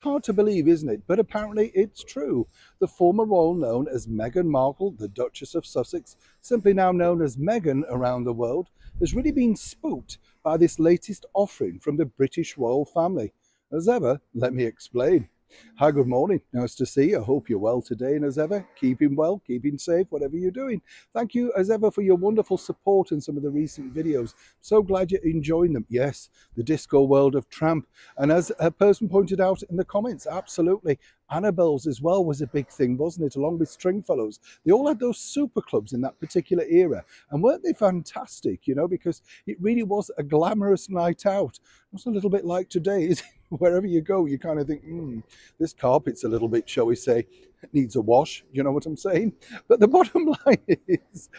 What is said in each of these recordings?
Hard to believe, isn't it? But apparently it's true. The former royal known as Meghan Markle, the Duchess of Sussex, simply now known as Meghan around the world, has really been spooked by this latest offering from the British royal family. As ever, let me explain. Hi, good morning. Nice to see you. I hope you're well today. And as ever, keeping well, keeping safe, whatever you're doing. Thank you, as ever, for your wonderful support in some of the recent videos. So glad you're enjoying them. Yes, the disco world of Tramp. And as a person pointed out in the comments, absolutely. Annabelle's as well was a big thing, wasn't it? Along with Stringfellows. They all had those super clubs in that particular era. And weren't they fantastic, because it really was a glamorous night out. It was a little bit like today, is wherever you go, you kind of think, this carpet's a little bit, shall we say, needs a wash. You know what I'm saying? But the bottom line is,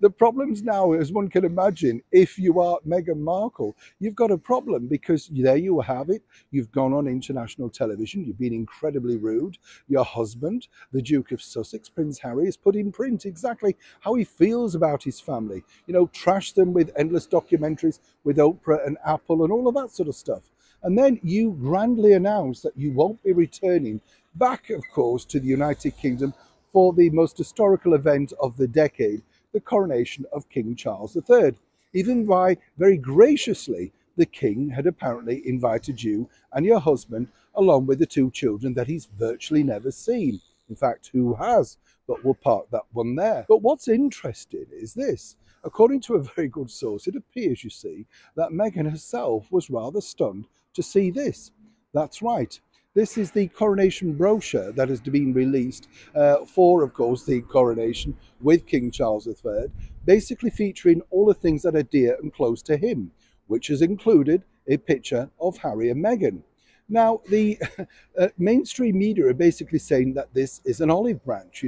the problems now, as one can imagine, if you are Meghan Markle, you've got a problem because there you have it. You've gone on international television. You've been incredibly rude. Your husband, the Duke of Sussex, Prince Harry, has put in print exactly how he feels about his family. Trash them with endless documentaries with Oprah and Apple and all of that sort of stuff. And then you grandly announce that you won't be returning back, of course, to the United Kingdom for the most historical event of the decade, the coronation of King Charles III. Even by very graciously, the King had apparently invited you and your husband, along with the two children that he's virtually never seen. In fact, who has? But we'll park that one there. But what's interesting is this. According to a very good source, it appears, you see, that Meghan herself was rather stunned to see this. That's right. This is the coronation brochure that has been released for, of course, the coronation with King Charles III, basically featuring all the things that are dear and close to him, which has included a picture of Harry and Meghan. Now, the mainstream media are basically saying that this is an olive branch,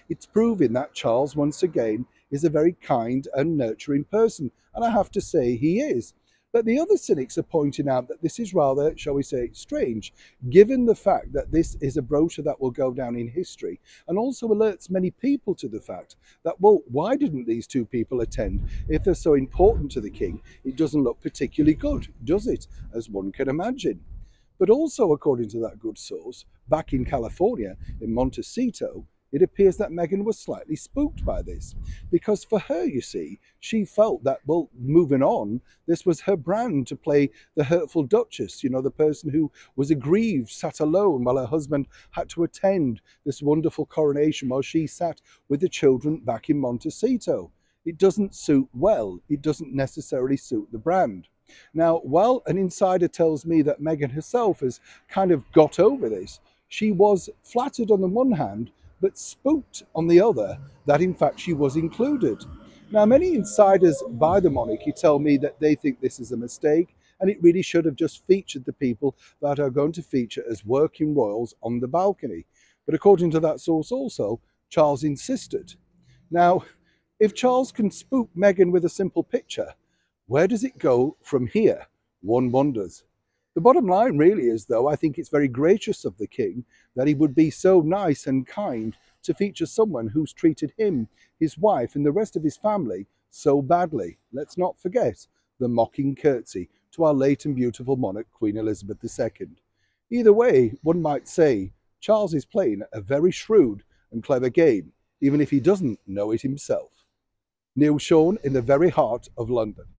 It's proving that Charles, once again, is a very kind and nurturing person. And I have to say he is. But the other cynics are pointing out that this is rather, shall we say, strange, given the fact that this is a brochure that will go down in history and also alerts many people to the fact that, well, why didn't these two people attend? If they're so important to the king, it doesn't look particularly good, does it? As one can imagine. But also, according to that good source, back in California, in Montecito, it appears that Meghan was slightly spooked by this. Because for her, you see, she felt that, well, moving on, this was her brand to play the hurtful Duchess, the person who was aggrieved, sat alone while her husband had to attend this wonderful coronation while she sat with the children back in Montecito. It doesn't suit well. It doesn't necessarily suit the brand. Now, while an insider tells me that Meghan herself has kind of got over this, she was flattered on the one hand, but spooked on the other that in fact she was included. Now, many insiders by the monarchy tell me that they think this is a mistake and it really should have just featured the people that are going to feature as working royals on the balcony. But according to that source also, Charles insisted. Now, if Charles can spook Meghan with a simple picture, where does it go from here? One wonders. The bottom line really is, though, I think it's very gracious of the king that he would be so nice and kind to feature someone who's treated him, his wife, and the rest of his family so badly. Let's not forget the mocking curtsy to our late and beautiful monarch, Queen Elizabeth II. Either way, one might say Charles is playing a very shrewd and clever game, even if he doesn't know it himself. Neil Sean in the very heart of London.